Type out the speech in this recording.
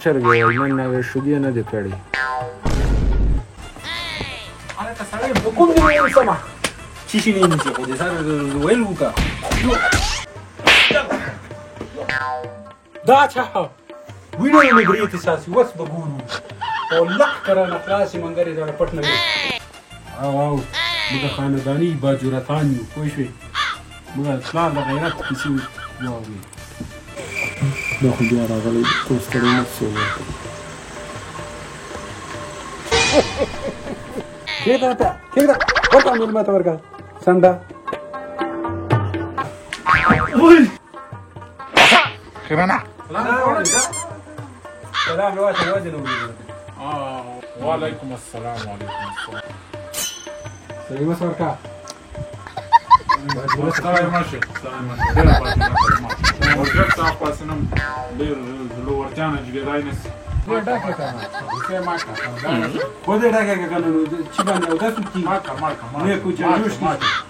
چرګې نن نوې شیدې نه دي کړې. هلکه سړی د کوم ځای ویل سمه چې شي نه نیسي خو دې سره ویل وکړه دا چا وینه یې مګرې تساسي وس به ګورو او لک کرانه خلاصې منګرې داره پټ نه وي او موږ خانداني باجورتان یو پوه شوې موږ پلار د غیرت کیسې واورې دا خو بیا راغلی کوم ستړی نه څه کېږده کېږده ورکړه مېلمه ته ورکړه سنډه خیرانه سلام لواته وزن ولیدل وعلیکم السلام وعلیکم السلام سړی مس ورکړه ستړی مه شې ستړی مه شې ډېره باجوړه ورجک صاحب پاسې نم ډېر زړه ورتیا نه جګېدای نه سي ډېر ډاکه که نه روسیه ما کړه خو دې ډاکه که که نه نو چې باندې اودس وکړي ما کړه نه یې کوچه جوش کړي